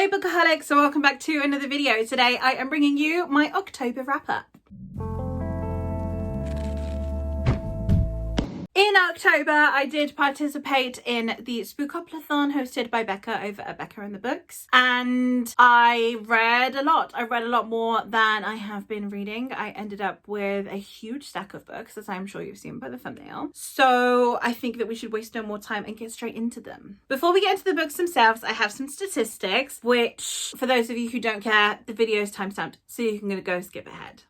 Hey Bookaholics, so welcome back to another video. Today I am bringing you my October wrap-up. In October, I did participate in the Spookoplathon hosted by Becca over at Becca and the Books, and I read a lot. I read a lot more than I have been reading. I ended up with a huge stack of books, as I'm sure you've seen by the thumbnail. So I think that we should waste no more time and get straight into them. Before we get into the books themselves, I have some statistics, which for those of you who don't care, the video is timestamped, so you can go skip ahead.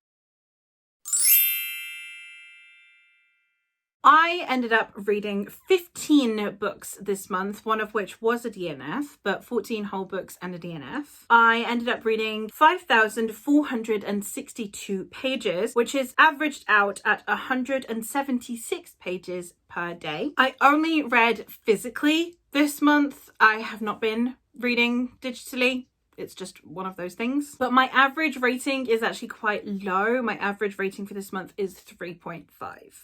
I ended up reading 15 books this month, one of which was a DNF, but 14 whole books and a DNF. I ended up reading 5,462 pages, which is averaged out at 176 pages per day. I only read physically this month. I have not been reading digitally. It's just one of those things. But my average rating is actually quite low. My average rating for this month is 3.5.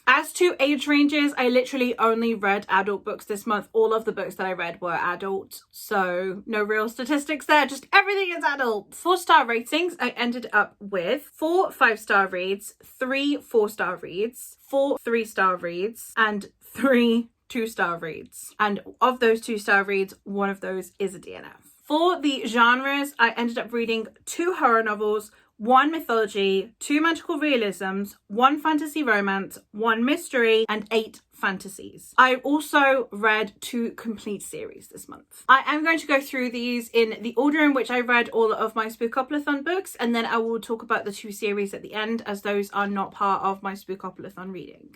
As to age ranges, I literally only read adult books this month. All of the books that I read were adult, so no real statistics there, just everything is adult. 4-star ratings, I ended up with 4 5-star reads, 3 4-star reads, 4 3-star reads, and 3 2-star reads. And of those 2-star reads, one of those is a DNF. For the genres, I ended up reading 2 horror novels, 1 mythology, 2 magical realisms, 1 fantasy romance, 1 mystery, and 8 fantasies. I also read 2 complete series this month. I am going to go through these in the order in which I read all of my Spookoplathon books, and then I will talk about the 2 series at the end, as those are not part of my Spookoplathon reading.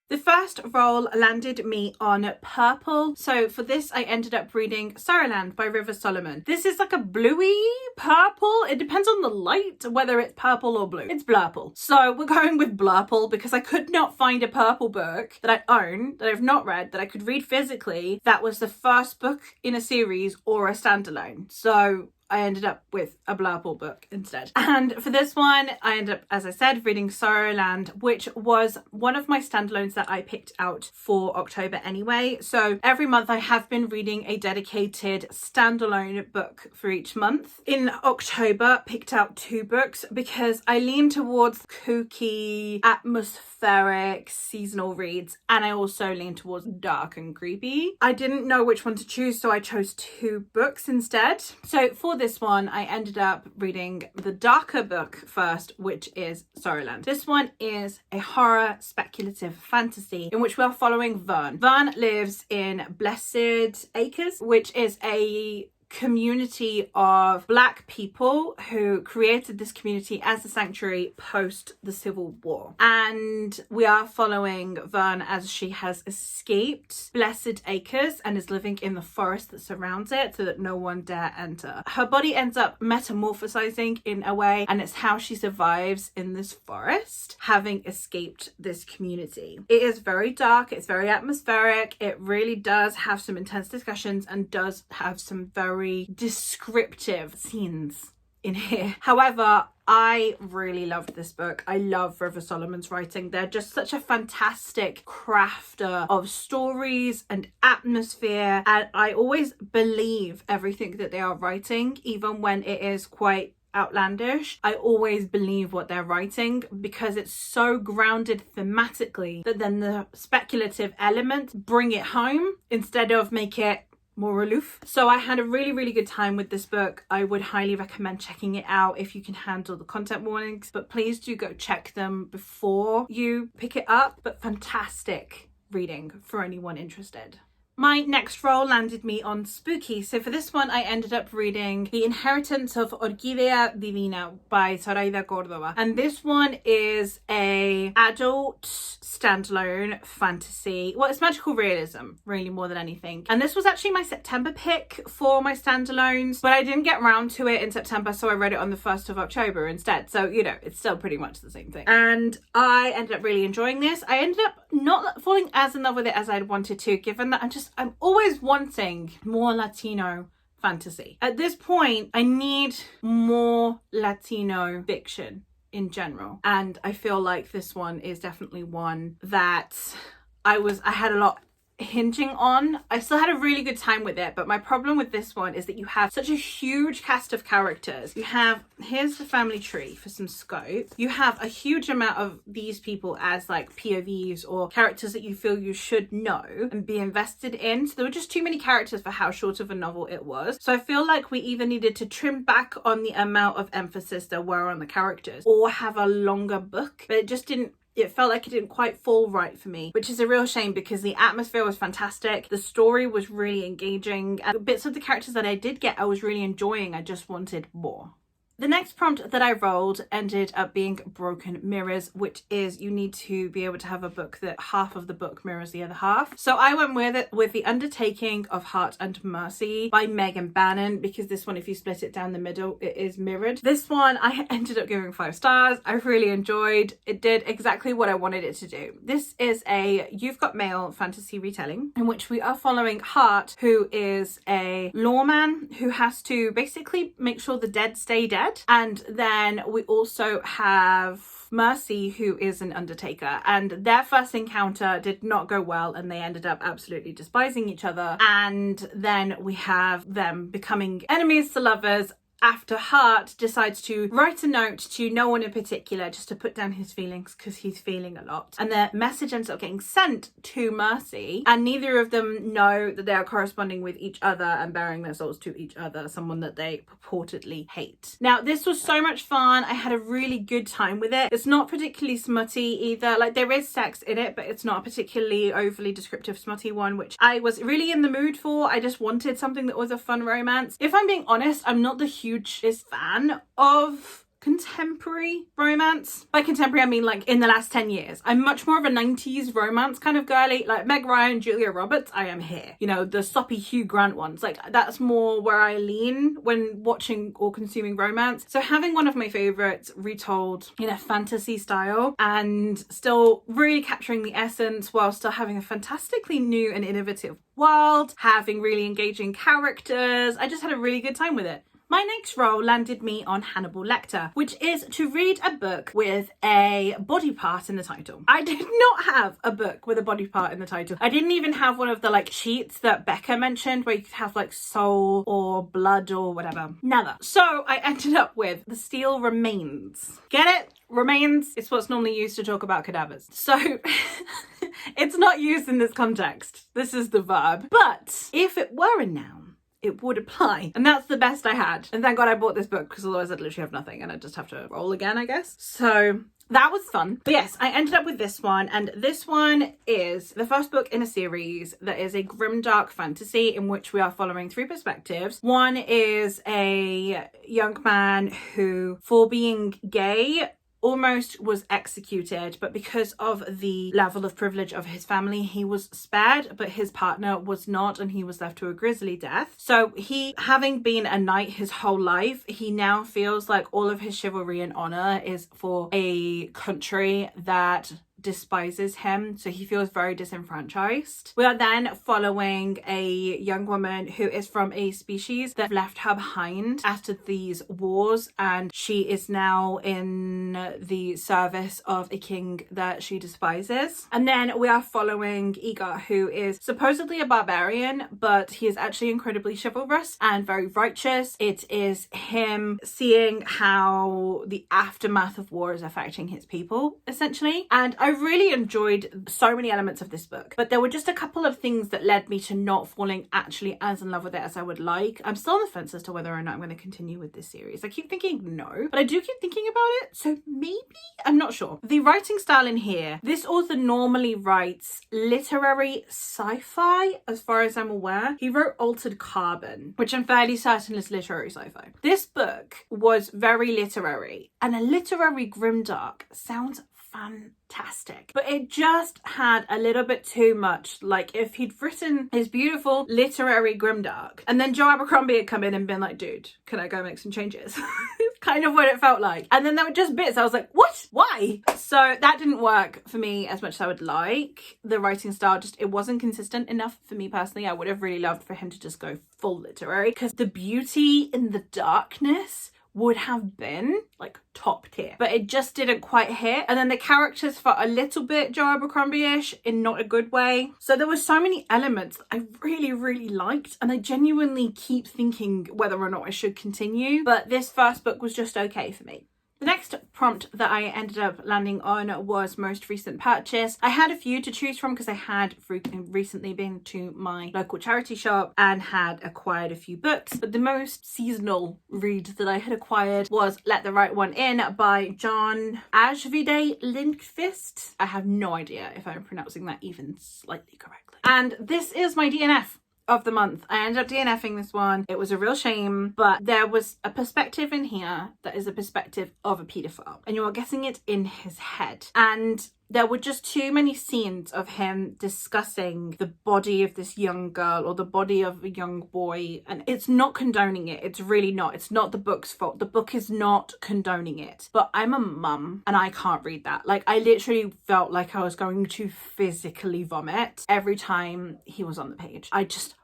The first role landed me on purple. So for this, I ended up reading Sorrowland by River Solomon. This is like a bluey purple. It depends on the light, whether it's purple or blue. It's blurple. So we're going with blurple because I could not find a purple book that I own, that I've not read, that I could read physically, that was the first book in a series or a standalone. So I ended up with a blurple book instead. And for this one, I ended up, as I said, reading Sorrowland, which was one of my standalones that I picked out for October anyway. So every month I have been reading a dedicated standalone book for each month. In October, picked out 2 books because I lean towards kooky, atmospheric, seasonal reads, and I also lean towards dark and creepy. I didn't know which one to choose, so I chose 2 books instead. So for this one, I ended up reading the darker book first, which is Sorrowland. This one is a horror speculative fantasy in which we are following Vern. Vern lives in Blessed Acres, which is a community of Black people who created this community as a sanctuary post the Civil War. And we are following Vern as she has escaped Blessed Acres and is living in the forest that surrounds it so that no one dare enter. Her body ends up metamorphosizing in a way, and it's how she survives in this forest, having escaped this community. It is very dark, it's very atmospheric, it really does have some intense discussions and does have some very descriptive scenes in here. However, I really loved this book. I love River Solomon's writing. They're just such a fantastic crafter of stories and atmosphere, and I always believe everything that they are writing, even when it is quite outlandish. I always believe what they're writing because it's so grounded thematically that then the speculative elements bring it home instead of make it more aloof. So I had a really good time with this book. I would highly recommend checking it out if you can handle the content warnings, but please do go check them before you pick it up. But fantastic reading for anyone interested. My next role landed me on spooky. So for this one, I ended up reading The Inheritance of Orquídea Divina by Zoraida Córdoba. And this one is a adult standalone fantasy. Well, it's magical realism, really, more than anything. And this was actually my September pick for my standalones, but I didn't get around to it in September, so I read it on the 1st of October instead. So, you know, it's still pretty much the same thing. And I ended up really enjoying this. I ended up not falling as in love with it as I'd wanted to, given that I'm always wanting more Latino fantasy. At this point, I need more Latino fiction in general. And I feel like this one is definitely one that I had a lot hinging on. I still had a really good time with it, but my problem with this one is that you have such a huge cast of characters. You have, here's the family tree for some scope. You have a huge amount of these people as like POVs or characters that you feel you should know and be invested in. So there were just too many characters for how short of a novel it was. So I feel like we either needed to trim back on the amount of emphasis there were on the characters or have a longer book, but it felt like it didn't quite fall right for me, which is a real shame because the atmosphere was fantastic. The story was really engaging, and bits of the characters that I did get, I was really enjoying. I just wanted more. The next prompt that I rolled ended up being Broken Mirrors, which is you need to be able to have a book that half of the book mirrors the other half. So I went with The Undertaking of Heart and Mercy by Megan Bannon, because this one, if you split it down the middle, it is mirrored. This one I ended up giving 5 stars. I really enjoyed. It did exactly what I wanted it to do. This is a You've Got Mail fantasy retelling in which we are following Hart, who is a lawman who has to basically make sure the dead stay dead. And then we also have Mercy, who is an undertaker, and their first encounter did not go well and they ended up absolutely despising each other. And then we have them becoming enemies to lovers after Hart decides to write a note to no one in particular just to put down his feelings because he's feeling a lot. And the message ends up getting sent to Mercy, and neither of them know that they are corresponding with each other and bearing their souls to each other, someone that they purportedly hate. Now, this was so much fun. I had a really good time with it. It's not particularly smutty either. Like, there is sex in it, but it's not a particularly overly descriptive smutty one, which I was really in the mood for. I just wanted something that was a fun romance. If I'm being honest, I'm not the hugest fan of contemporary romance. By contemporary, I mean like in the last 10 years. I'm much more of a 90s romance kind of girly, like Meg Ryan, Julia Roberts. I am here. You know, the soppy Hugh Grant ones. Like, that's more where I lean when watching or consuming romance. So having one of my favorites retold in a fantasy style and still really capturing the essence while still having a fantastically new and innovative world, having really engaging characters. I just had a really good time with it. My next role landed me on Hannibal Lecter, which is to read a book with a body part in the title. I did not have a book with a body part in the title. I didn't even have one of the like sheets that Becca mentioned where you could have like soul or blood or whatever. Never. So I ended up with The Steel Remains. Get it? Remains. It's what's normally used to talk about cadavers. So it's not used in this context. This is the verb. But if it were a noun, it would apply. And that's the best I had. And thank God I bought this book, because otherwise I'd literally have nothing and I'd just have to roll again, I guess. So that was fun. But yes, I ended up with this one, and this one is the first book in a series that is a grimdark fantasy in which we are following 3 perspectives. One is a young man who, for being gay, almost was executed, but because of the level of privilege of his family, he was spared, but his partner was not, and he was left to a grisly death. So he, having been a knight his whole life, he now feels like all of his chivalry and honor is for a country that despises him, so he feels very disenfranchised. We are then following a young woman who is from a species that left her behind after these wars, and she is now in the service of a king that she despises. And then we are following Igor, who is supposedly a barbarian, but he is actually incredibly chivalrous and very righteous. It is him seeing how the aftermath of war is affecting his people, essentially. And I really enjoyed so many elements of this book, but there were just a couple of things that led me to not falling actually as in love with it as I would like. I'm still on the fence as to whether or not I'm going to continue with this series. I keep thinking no, but I do keep thinking about it, so maybe? I'm not sure. The writing style in here, this author normally writes literary sci-fi, as far as I'm aware. He wrote Altered Carbon, which I'm fairly certain is literary sci-fi. This book was very literary, and a literary grimdark sounds fantastic, but it just had a little bit too much. Like, if he'd written his beautiful literary grimdark and then Joe Abercrombie had come in and been like, dude, can I go make some changes? It's kind of what it felt like. And then there were just bits I was like, what? Why? So that didn't work for me as much as I would like. The writing style just, it wasn't consistent enough for me personally. I would have really loved for him to just go full literary, because the beauty in the darkness would have been like top tier, but it just didn't quite hit. And then the characters felt a little bit Joe Abercrombie-ish in not a good way. So there were so many elements that I really liked, and I genuinely keep thinking whether or not I should continue, but this first book was just okay for me. The next prompt that I ended up landing on was most recent purchase. I had a few to choose from because I had recently been to my local charity shop and had acquired a few books. But the most seasonal read that I had acquired was Let the Right One In by John Ajvide Lindqvist. I have no idea if I'm pronouncing that even slightly correctly. And this is my DNF of the month. I ended up DNFing this one. It was a real shame, but there was a perspective in here that is a perspective of a paedophile, and you are getting it in his head. And there were just too many scenes of him discussing the body of this young girl or the body of a young boy. And it's not condoning it. It's really not. It's not the book's fault. The book is not condoning it. But I'm a mum and I can't read that. Like, I literally felt like I was going to physically vomit every time he was on the page. I just,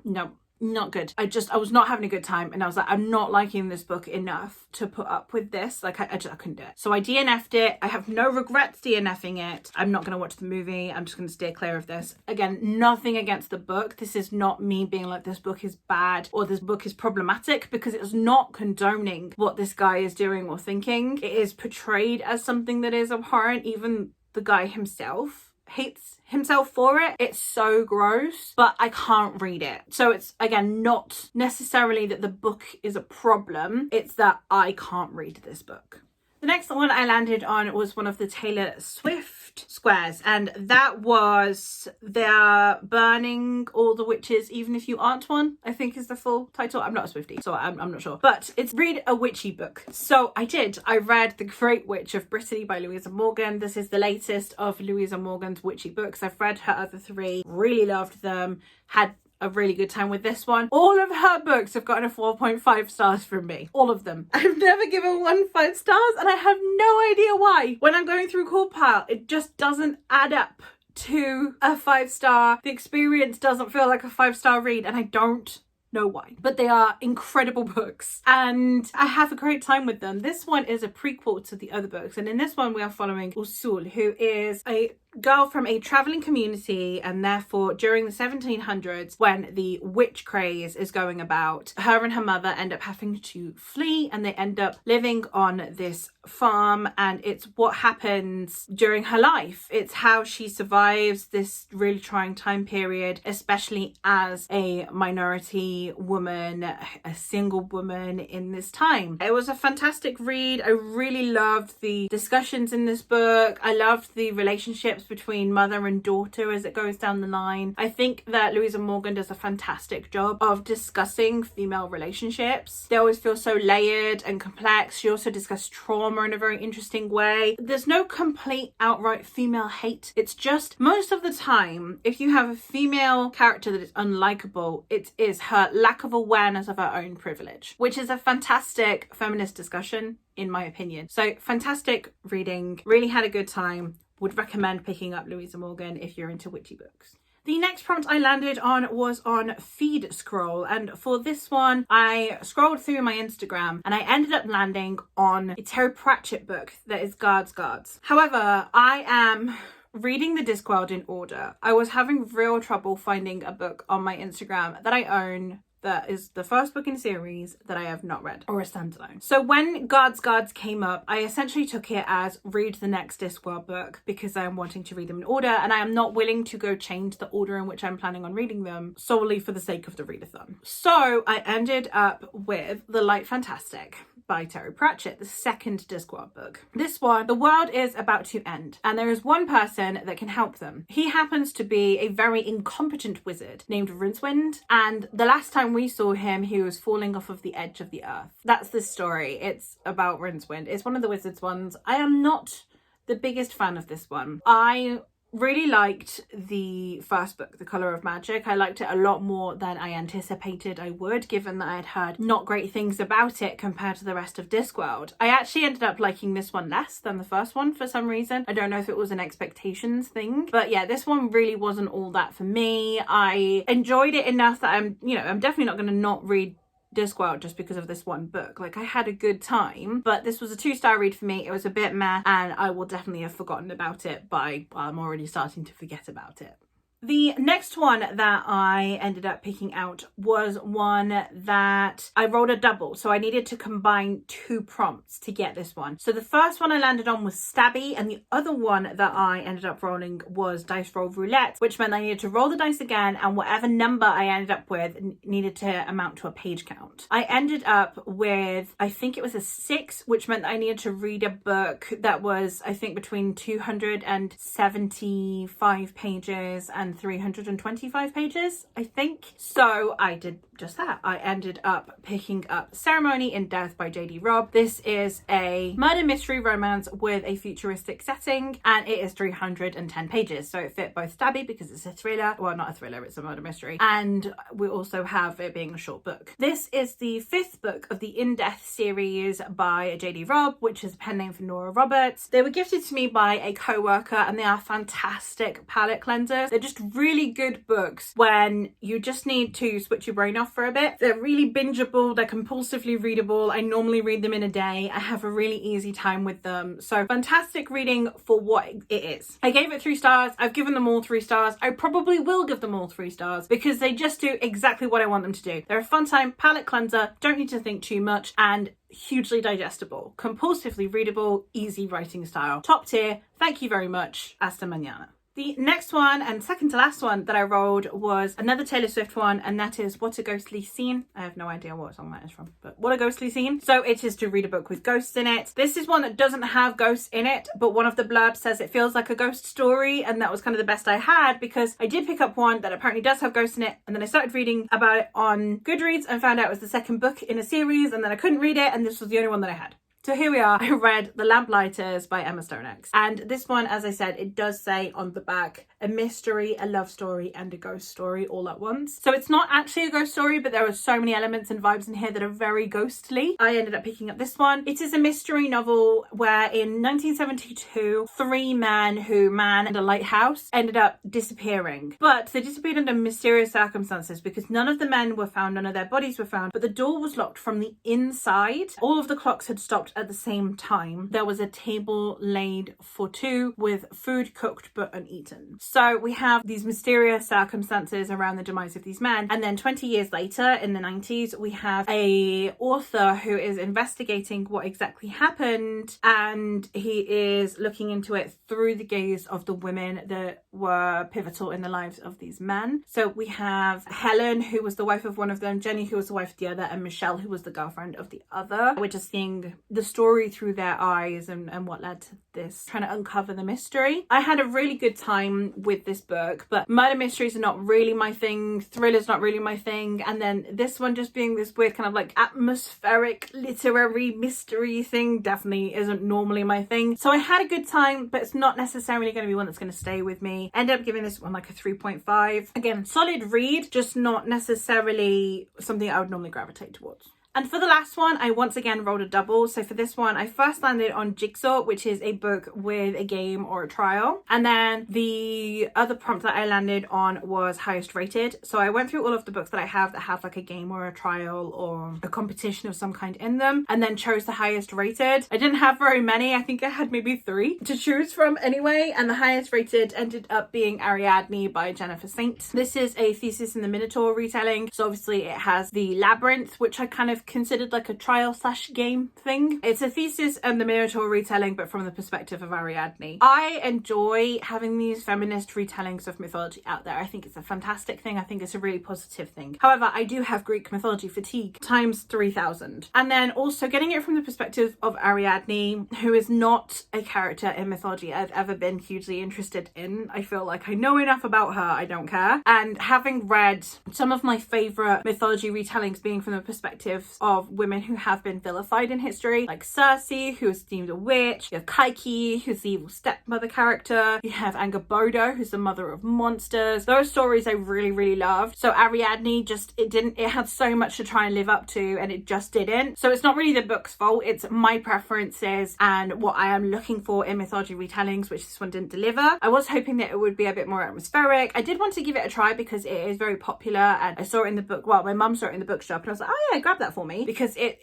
no. Not good. I was not having a good time, and I was like, I'm not liking this book enough to put up with this. Like, I couldn't do it. So I DNF'd it. I have no regrets DNFing it. I'm not going to watch the movie. I'm just going to steer clear of this. Again, nothing against the book. This is not me being like, this book is bad or this book is problematic, because it's not condoning what this guy is doing or thinking. It is portrayed as something that is abhorrent. Even the guy himself hates himself for it. It's so gross, but I can't read it. So it's, again, not necessarily that the book is a problem, it's that I can't read this book. The next one I landed on was one of the Taylor Swift squares, and that was They're Burning All the Witches Even If You Aren't One, I think is the full title. I'm not a Swiftie, so I'm not sure. But it's read a witchy book. So I did. I read The Great Witch of Brittany by Louisa Morgan. This is the latest of Louisa Morgan's witchy books. I've read her other three, really loved them, had a really good time with this one. All of her books have gotten a 4.5 stars from me. All of them. I've never given one 5 stars, and I have no idea why. When I'm going through Call Pile, it just doesn't add up to a 5 star. The experience doesn't feel like a 5-star read, and I don't know why. But they are incredible books, and I have a great time with them. This one is a prequel to the other books, and in this one we are following Usul, who is a girl from a traveling community, and therefore during the 1700s, when the witch craze is going about, her and her mother end up having to flee, and they end up living on this farm, and it's what happens during her life. It's how she survives this really trying time period, especially as a minority woman, a single woman in this time. It was a fantastic read. I really loved the discussions in this book. I loved the relationships between mother and daughter as it goes down the line. I think that Louisa Morgan does a fantastic job of discussing female relationships. They always feel so layered and complex. She also discusses trauma in a very interesting way. There's no complete outright female hate. It's just, most of the time, if you have a female character that is unlikable, it is her lack of awareness of her own privilege, which is a fantastic feminist discussion in my opinion. So fantastic reading, really had a good time. Would recommend picking up Louisa Morgan if you're into witchy books. The next prompt I landed on was on Feed Scroll, and for this one I scrolled through my Instagram and I ended up landing on a Terry Pratchett book that is Guards. However, I am reading the Discworld in order. I was having real trouble finding a book on my Instagram that I own that is the first book in series that I have not read, or a standalone. So when Guards came up, I essentially took it as read the next Discworld book, because I am wanting to read them in order, and I am not willing to go change the order in which I'm planning on reading them solely for the sake of the readathon. So I ended up with The Light Fantastic by Terry Pratchett, the second Discworld book. This one, the world is about to end, and there is one person that can help them. He happens to be a very incompetent wizard named Rincewind, and the last time we saw him, he was falling off of the edge of the earth. That's the story. It's about Rincewind. It's one of the wizards ones. I am not the biggest fan of this one. I really liked the first book, The Colour of Magic. I liked it a lot more than I anticipated I would, given that I had heard not great things about it compared to the rest of Discworld. I actually ended up liking this one less than the first one for some reason. I don't know if it was an expectations thing, but yeah, this one really wasn't all that for me. I enjoyed it enough that I'm definitely not going to not read Discworld just because of this one book. Like, I had a good time, but this was a 2-star read for me. It was a bit meh, and I will definitely have forgotten about it I'm already starting to forget about it. The next one that I ended up picking out was one that I rolled a double. So I needed to combine 2 prompts to get this one. So the first one I landed on was Stabby, and the other one that I ended up rolling was Dice Roll Roulette, which meant I needed to roll the dice again, and whatever number I ended up with needed to amount to a page count. I ended up with, I think it was a 6, which meant I needed to read a book that was, I think, between 275 pages and 325 pages, I think. So I did just that. I ended up picking up Ceremony in Death by J.D. Robb. This is a murder mystery romance with a futuristic setting, and it is 310 pages. So it fit both Stabby because it's a thriller. Well, not a thriller, it's a murder mystery. And we also have it being a short book. This is the 5th book of the In Death series by J.D. Robb, which is a pen name for Nora Roberts. They were gifted to me by a co-worker, and they are fantastic palette cleansers. They're just really good books when you just need to switch your brain off for a bit. They're really bingeable, they're compulsively readable. I normally read them in a day. I have a really easy time with them. So fantastic reading for what it is. I gave it 3 stars. I've given them all 3 stars. I probably will give them all 3 stars because they just do exactly what I want them to do. They're a fun time, palette cleanser, don't need to think too much, and hugely digestible, compulsively readable, easy writing style. Top tier. Thank you very much. Hasta mañana. The next one, and second to last one that I rolled, was another Taylor Swift one, and that is What a Ghostly Scene. I have no idea what song that is from, but What a Ghostly Scene. So it is to read a book with ghosts in it. This is one that doesn't have ghosts in it, but one of the blurbs says it feels like a ghost story, and that was kind of the best I had because I did pick up one that apparently does have ghosts in it, and then I started reading about it on Goodreads and found out it was the 2nd book in a series, and then I couldn't read it, and this was the only one that I had. So here we are. I read The Lamplighters by Emma Stonex. And this one, as I said, it does say on the back, a mystery, a love story, and a ghost story all at once. So it's not actually a ghost story, but there are so many elements and vibes in here that are very ghostly. I ended up picking up this one. It is a mystery novel where in 1972, 3 men who manned a lighthouse ended up disappearing. But they disappeared under mysterious circumstances because none of the men were found, none of their bodies were found, but the door was locked from the inside. All of the clocks had stopped at the same time. There was a table laid for 2 with food cooked but uneaten. So we have these mysterious circumstances around the demise of these men, and then 20 years later in the 90s we have a author who is investigating what exactly happened, and he is looking into it through the gaze of the women that were pivotal in the lives of these men. So we have Helen, who was the wife of one of them, Jenny, who was the wife of the other, and Michelle, who was the girlfriend of the other. We're just seeing the story through their eyes and what led to this, trying to uncover the mystery. I had a really good time with this book, but murder mysteries are not really my thing, thrillers not really my thing, and then this one just being this weird kind of like atmospheric literary mystery thing definitely isn't normally my thing. So I had a good time, but it's not necessarily going to be one that's going to stay with me. Ended up giving this one like a 3.5. Again, solid read, just not necessarily something I would normally gravitate towards. And for the last one, I once again rolled a double. So for this one, I first landed on Jigsaw, which is a book with a game or a trial. And then the other prompt that I landed on was highest rated. So I went through all of the books that I have that have like a game or a trial or a competition of some kind in them, and then chose the highest rated. I didn't have very many. I think I had maybe 3 to choose from anyway. And the highest rated ended up being Ariadne by Jennifer Saint. This is a Thesis in the Minotaur retelling. So obviously it has the Labyrinth, which I kind of considered like a trial / game thing. It's a Thesis and the Minotaur retelling, but from the perspective of Ariadne. I enjoy having these feminist retellings of mythology out there. I think it's a fantastic thing. I think it's a really positive thing. However, I do have Greek mythology fatigue times 3000. And then also getting it from the perspective of Ariadne, who is not a character in mythology I've ever been hugely interested in. I feel like I know enough about her, I don't care. And having read some of my favourite mythology retellings being from the perspectives of women who have been vilified in history, like Cersei, who is deemed a witch. You have Kaiki, who's the evil stepmother character. You have Angrboda, who's the mother of monsters. Those stories I really, really loved. So Ariadne it had so much to try and live up to, and it just didn't. So it's not really the book's fault, it's my preferences and what I am looking for in mythology retellings, which this one didn't deliver. I was hoping that it would be a bit more atmospheric. I did want to give it a try because it is very popular, and I saw it in the book, well, my mum saw it in the bookshop, and I was like, oh yeah, grab that for me, because it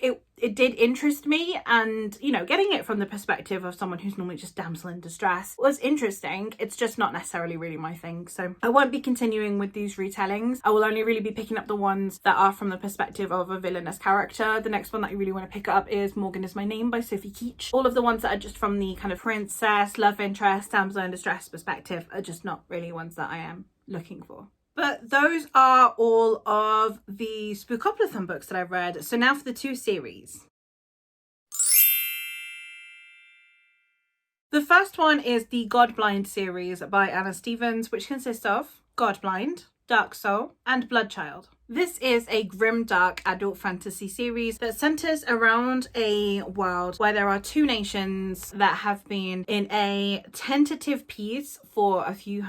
did interest me, and you know, getting it from the perspective of someone who's normally just damsel in distress was interesting. It's just not necessarily really my thing, so I won't be continuing with these retellings. I will only really be picking up the ones that are from the perspective of a villainous character. The next one that I really want to pick up is Morgan Is My Name by Sophie Keach. All of the ones that are just from the kind of princess, love interest, damsel in distress perspective are just not really ones that I am looking for. But those are all of the Spookoplathon books that I've read. So now for the 2 series. The first one is the Godblind series by Anna Stephens, which consists of Godblind, Dark Soul, and Bloodchild. This is a grimdark adult fantasy series that centers around a world where there are 2 nations that have been in a tentative peace for I think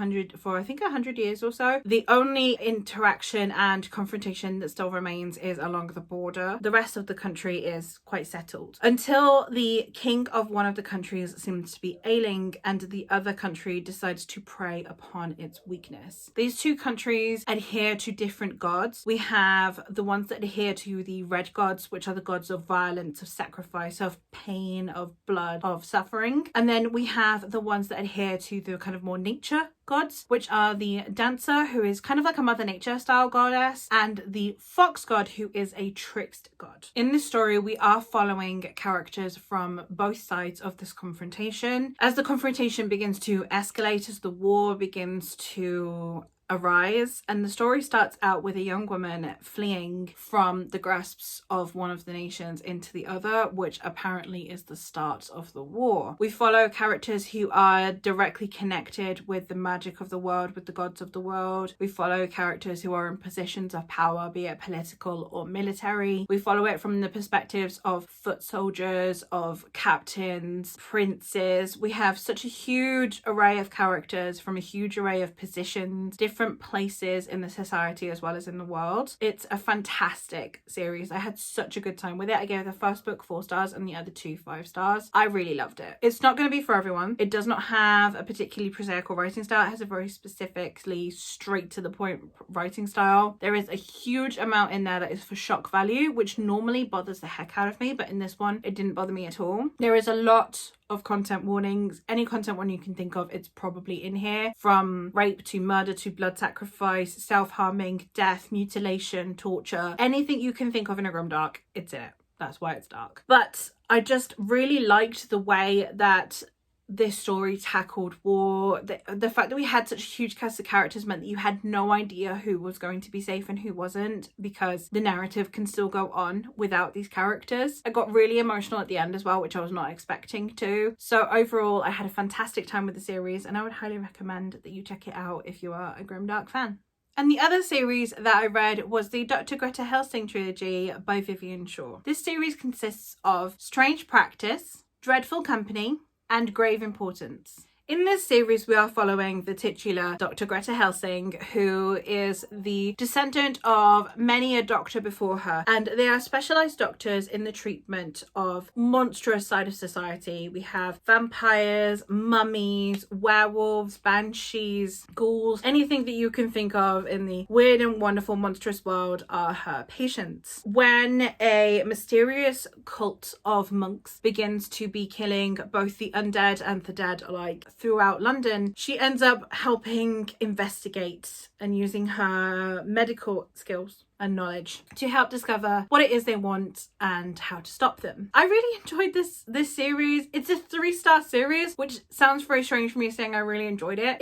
100 years or so. The only interaction and confrontation that still remains is along the border. The rest of the country is quite settled until the king of one of the countries seems to be ailing and the other country decides to prey upon its weakness. These 2 countries adhere to different gods. We have the ones that adhere to the red gods, which are the gods of violence, of sacrifice, of pain, of blood, of suffering. And then we have the ones that adhere to the kind of more nature gods, which are the dancer, who is kind of like a Mother Nature style goddess, and the fox god, who is a trickster god. In this story, we are following characters from both sides of this confrontation. As the confrontation begins to escalate, as the war begins to arise, and the story starts out with a young woman fleeing from the grasps of one of the nations into the other, which apparently is the start of the war. We follow characters who are directly connected with the magic of the world, with the gods of the world. We follow characters who are in positions of power, be it political or military. We follow it from the perspectives of foot soldiers, of captains, princes. We have such a huge array of characters from a huge array of positions, different places in the society as well as in the world. It's a fantastic series. I had such a good time with it. I gave the first book 4 stars and the other 2 5 stars. I really loved it. It's not going to be for everyone. It does not have a particularly prosaic writing style. It has a very specifically straight to the point writing style. There is a huge amount in there that is for shock value, which normally bothers the heck out of me, but in this one it didn't bother me at all. There is a lot of content warnings. Any content warning you can think of, it's probably in here, from rape to murder to blood sacrifice, self-harming, death, mutilation, torture, anything you can think of in a grimdark, it's in it. That's why it's dark. But I just really liked the way that this story tackled war. The fact that we had such a huge cast of characters meant that you had no idea who was going to be safe and who wasn't, because the narrative can still go on without these characters. I got really emotional at the end as well, which I was not expecting to. So overall, I had a fantastic time with the series, and I would highly recommend that you check it out if you are a grimdark fan. And the other series that I read was the Dr. Greta Helsing trilogy by Vivian Shaw. This series consists of Strange Practice, Dreadful Company, and Grave Importance. In this series, we are following the titular Dr. Greta Helsing, who is the descendant of many a doctor before her, and they are specialised doctors in the treatment of monstrous side of society. We have vampires, mummies, werewolves, banshees, ghouls, anything that you can think of in the weird and wonderful monstrous world are her patients. When a mysterious cult of monks begins to be killing both the undead and the dead alike throughout London, she ends up helping investigate and using her medical skills and knowledge to help discover what it is they want and how to stop them. I really enjoyed this series. It's a 3-star series, which sounds very strange for me saying I really enjoyed it.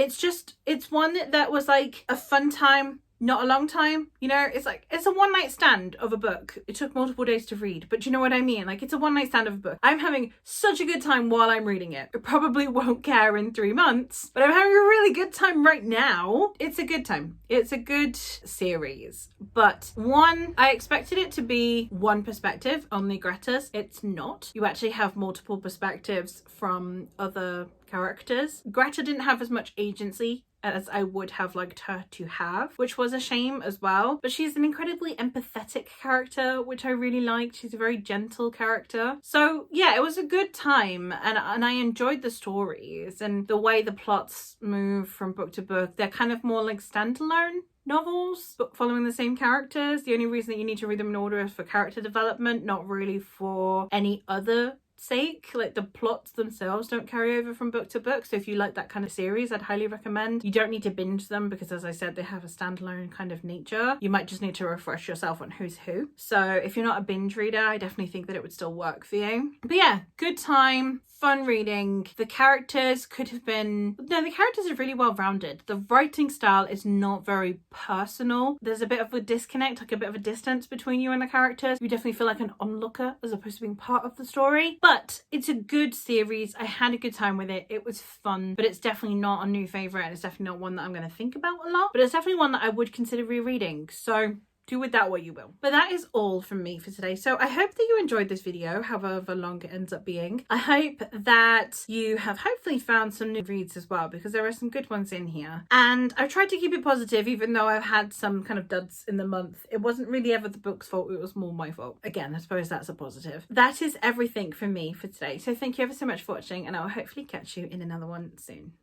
It's one that was like a fun time not a long time, you know. It's like, it's a one night stand of a book. It took multiple days to read, but you know what I mean? Like, it's a one night stand of a book. I'm having such a good time while I'm reading it. I probably won't care in 3 months, but I'm having a really good time right now. It's a good time. It's a good series, but one, I expected it to be one perspective, only Greta's. It's not. You actually have multiple perspectives from other characters. Greta didn't have as much agency as I would have liked her to have, which was a shame as well. But she's an incredibly empathetic character, which I really liked. She's a very gentle character. So yeah, it was a good time, and I enjoyed the stories and the way the plots move from book to book. They're kind of more like standalone novels, but following the same characters. The only reason that you need to read them in order is for character development, not really for any other sake. Like, the plots themselves don't carry over from book to book, so if you like that kind of series, I'd highly recommend. You don't need to binge them because, as I said, they have a standalone kind of nature. You might just need to refresh yourself on who's who. So if you're not a binge reader, I definitely think that it would still work for you. But yeah, good time, fun reading. The characters could have been, no, the characters are really well rounded. The writing style is not very personal. There's a bit of a disconnect, like a bit of a distance between you and the characters. You definitely feel like an onlooker as opposed to being part of the story. But it's a good series. I had a good time with it. It was fun, but it's definitely not a new favourite, and it's definitely not one that I'm going to think about a lot, but it's definitely one that I would consider rereading. So do with that what you will. But that is all from me for today. So I hope that you enjoyed this video, however long it ends up being. I hope that you have hopefully found some new reads as well, because there are some good ones in here. And I've tried to keep it positive, even though I've had some kind of duds in the month. It wasn't really ever the book's fault, it was more my fault. Again, I suppose that's a positive. That is everything from me for today. So thank you ever so much for watching, and I will hopefully catch you in another one soon.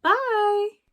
Bye!